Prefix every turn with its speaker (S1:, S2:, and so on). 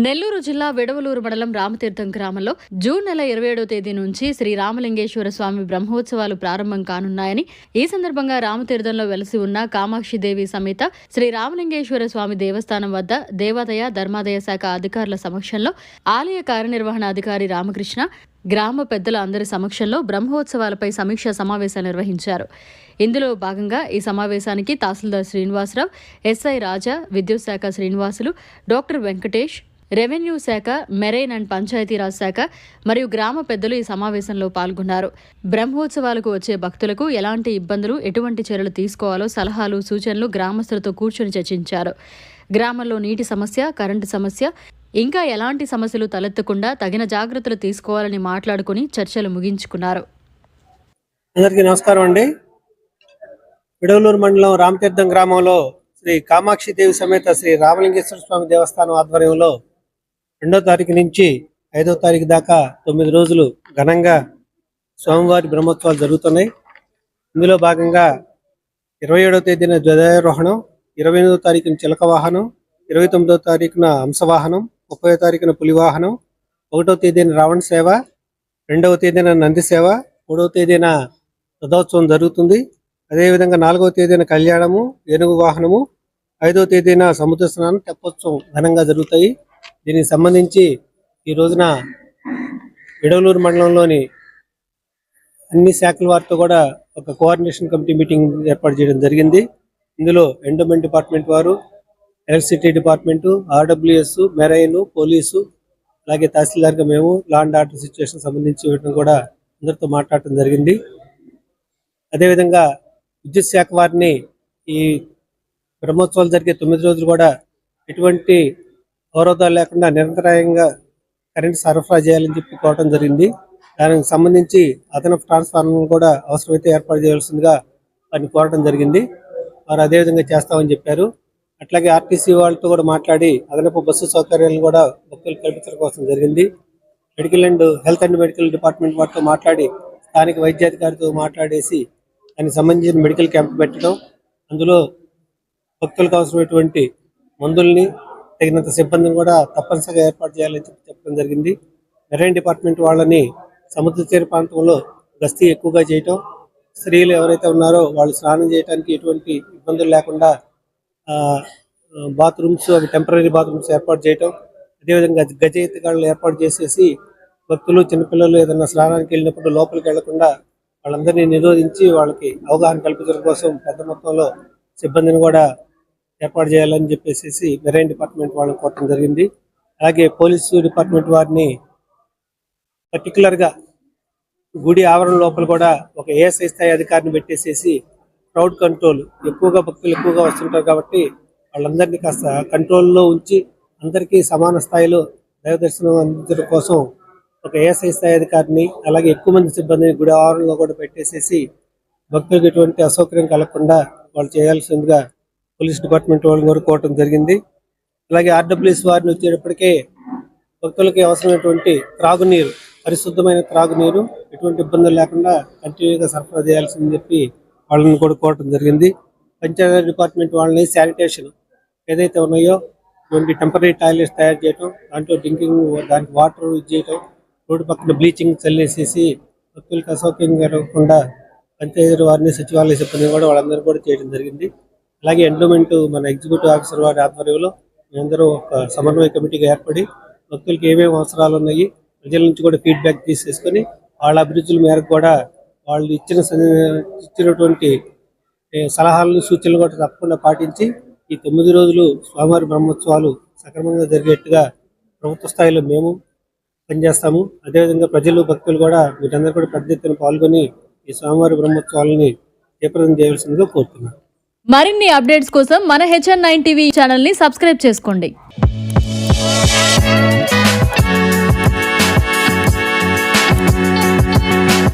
S1: నెల్లూరు జిల్లా విడవలూరు మండలం రామతీర్థం గ్రామంలో జూన్ నెల 27వ తేదీ నుంచి శ్రీ రామలింగేశ్వర స్వామి బ్రహ్మోత్సవాలు ప్రారంభం కానున్నాయని, ఈ సందర్భంగా రామతీర్థంలో వెలసి ఉన్న కామాక్షిదేవి సమేత శ్రీ రామలింగేశ్వర స్వామి దేవస్థానం వద్ద దేవాదాయ ధర్మాదాయ శాఖ అధికారుల సమక్షంలో ఆలయ కార్యనిర్వహణాధికారి రామకృష్ణ, గ్రామ పెద్దల అందరి సమక్షంలో బ్రహ్మోత్సవాలపై సమీక్షా సమావేశం నిర్వహించారు. ఇందులో భాగంగా ఈ సమావేశానికి తహసీల్దార్ శ్రీనివాసరావు, ఎస్ఐ రాజా, విద్యుత్ శాఖ శ్రీనివాసులు, డాక్టర్ వెంకటేష్, రెవెన్యూ శాఖ, మెరైన్ అండ్ పంచాయతీరాజ్ శాఖ మరియు గ్రామ పెద్దలు ఈ సమావేశంలో పాల్గొన్నారు. బ్రహ్మోత్సవాలకు వచ్చే భక్తులకు ఎలాంటి ఇబ్బందులు, ఎటువంటి చర్యలు తీసుకోవాలో సలహాలు, సూచనలు గ్రామస్తులతో కూర్చొని చర్చించారు. గ్రామంలో నీటి సమస్య, కరెంటు సమస్య, ఇంకా ఎలాంటి సమస్యలు తలెత్తకుండా తగిన జాగ్రత్తలు తీసుకోవాలని మాట్లాడుకుని చర్చలు ముగించుకున్నారు.
S2: అందరికీ నమస్కారం అండి. విడవలూరు మండలం రామతీర్థం గ్రామంలో శ్రీ కామాక్షిదేవి సమేత శ్రీ రామలింగేశ్వర స్వామి దేవస్థానం ఆధ్వర్యంలో 2వ తారీఖు నుంచి 5వ తారీఖు దాకా 9 రోజులు ఘనంగా స్వామివారి బ్రహ్మోత్సవాలు జరుగుతున్నాయి. ఇందులో భాగంగా 27వ తేదీన ధ్వజారోహణం, 28వ తారీఖున చిలక వాహనం, 29వ తారీఖున హంసవాహనం, 30వ తారీఖున పులివాహనం, 1వ తేదీన రావణ సేవ, 2వ తేదీన నంది సేవ, 3వ తేదీన రథోత్సవం జరుగుతుంది. అదేవిధంగా 4వ తేదీన కళ్యాణము, ఏనుగు వాహనము, 5వ తేదీన సముద్ర స్నానం, తెప్పోత్సవం ఘనంగా జరుగుతాయి. దీనికి సంబంధించి ఈ రోజున విడవలూరు మండలంలోని అన్ని శాఖల వారితో కూడా ఒక కోఆర్డినేషన్ కమిటీ మీటింగ్ ఏర్పాటు చేయడం జరిగింది. ఇందులో ఎండోమెంట్ డిపార్ట్మెంట్ వారు, electricity department, RWS, marine, police, అలాగే తహసీల్దార్గా మేము లా అండ్ ఆర్డర్ సిచ్యువేషన్ సంబంధించి వీటిని కూడా అందరితో మాట్లాడటం జరిగింది. అదేవిధంగా విద్యుత్ శాఖ వారిని ఈ బ్రహ్మోత్సవాలు జరిగే 9 రోజులు కూడా ఎటువంటి అవరోధాలు లేకుండా నిరంతరాయంగా కరెంట్ సరఫరా చేయాలని చెప్పి కోరడం జరిగింది. దానికి సంబంధించి అదనపు ట్రాన్స్ఫార్మర్ కూడా అవసరమైతే ఏర్పాటు చేయాల్సిందిగా వారిని కోరడం జరిగింది. వారు అదేవిధంగా చేస్తామని చెప్పారు. అట్లాగే ఆర్టీసీ వాళ్ళతో కూడా మాట్లాడి అదనపు బస్సు సౌకర్యాలను కూడా భక్తులకు కల్పించడం కోసం జరిగింది. Medical and health and medical department వారితో మాట్లాడి స్థానిక వైద్యాధికారితో మాట్లాడేసి దానికి సంబంధించిన మెడికల్ క్యాంప్ పెట్టడం, అందులో భక్తులకు అవసరమైనటువంటి మందుల్ని, తగినంత సిబ్బందిని కూడా తప్పనిసరిగా ఏర్పాటు చేయాలని చెప్పడం జరిగింది. మెరైన్ డిపార్ట్మెంట్ వాళ్ళని సముద్ర తీర ప్రాంతంలో గస్తీ ఎక్కువగా చేయటం, స్త్రీలు ఎవరైతే ఉన్నారో వాళ్ళు స్నానం చేయడానికి ఎటువంటి ఇబ్బందులు లేకుండా బాత్రూమ్స్, అవి టెంపరీ బాత్రూమ్స్ ఏర్పాటు చేయటం, అదేవిధంగా గజ ఎత్తుగాళ్ళు ఏర్పాటు చేసేసి భక్తులు, చిన్నపిల్లలు ఏదైనా స్నానానికి వెళ్ళినప్పుడు లోపలికి వెళ్లకుండా వాళ్ళందరినీ నిరోధించి వాళ్ళకి అవగాహన కల్పించడం కోసం పెద్ద మొత్తంలో సిబ్బందిని కూడా ఏర్పాటు చేయాలని చెప్పేసి మెరైన్ డిపార్ట్మెంట్ వాళ్ళని కోరటం జరిగింది. అలాగే పోలీసు డిపార్ట్మెంట్ వారిని పర్టికులర్గా గుడి ఆవరణ లోపల కూడా ఒక ఏఎస్ఐ స్థాయి అధికారిని పెట్టేసేసి క్రౌడ్ కంట్రోల్, ఎక్కువగా భక్తులు ఎక్కువగా వస్తుంటారు కాబట్టి వాళ్ళందరినీ కాస్త కంట్రోల్లో ఉంచి అందరికీ సమాన స్థాయిలో దైవ దర్శనం అందించడం కోసం ఒక ఏఎస్ఐ స్థాయి అధికారిని, అలాగే ఎక్కువ మంది సిబ్బందిని గుడి ఆవరణలో కూడా పెట్టేసేసి భక్తులకు ఎటువంటి అసౌకర్యం కలగకుండా వాళ్ళు చేయాల్సిందిగా పోలీస్ డిపార్ట్మెంట్ వాళ్ళని కూడా కోరటం జరిగింది. అలాగే ఆర్డబ్ల్యూఎస్ వారిని వచ్చేటప్పటికే భక్తులకి అవసరమైనటువంటి త్రాగునీరు, పరిశుద్ధమైన త్రాగునీరు ఎటువంటి ఇబ్బందులు లేకుండా కంటిన్యూగా సరఫరా చేయాల్సిందని చెప్పి వాళ్ళని కూడా కోరటం జరిగింది. పంచాయతీ డిపార్ట్మెంట్ వాళ్ళని శానిటేషన్ ఏదైతే ఉన్నాయో ఇటువంటి టెంపరీ టాయిలెట్స్ తయారు చేయటం, దాంట్లో డ్రింకింగ్, దానికి వాటర్ యూజ్ చేయటం, రోడ్డు పక్కన బ్లీచింగ్ చల్లేసేసి భక్తులకు అసౌకర్యం కలగకుండా పంచాయతీ వారిని, సచివాలయ సిబ్బంది కూడా వాళ్ళందరూ కూడా చేయడం జరిగింది. అలాగే ఎండోమెంట్ మన ఎగ్జిక్యూటివ్ ఆఫీసర్ వారి ఆధ్వర్యంలో మేమందరూ ఒక సమన్వయ కమిటీగా ఏర్పడి భక్తులకు ఏమేమి అవసరాలు ఉన్నాయి, ప్రజల నుంచి కూడా ఫీడ్బ్యాక్ తీసేసుకొని వాళ్ళ అభిరుచుల మేరకు కూడా వాళ్ళు ఇచ్చినటువంటి సలహాలను, సూచనలు కూడా తప్పకుండా పాటించి ఈ 9 రోజులు స్వామివారి బ్రహ్మోత్సవాలు సక్రమంగా జరిగేట్టుగా ప్రభుత్వ స్థాయిలో మేము పనిచేస్తాము. అదేవిధంగా ప్రజలు, భక్తులు కూడా వీటందరూ కూడా పెద్ద ఎత్తున పాల్గొని ఈ స్వామివారి బ్రహ్మోత్సవాలని జయప్రదం చేయవలసిందిగా కోరుతున్నాను.
S1: మరిన్ని అప్డేట్స్ కోసం మన HN9 టీవీ ఛానల్ని సబ్స్క్రైబ్ చేసుకోండి.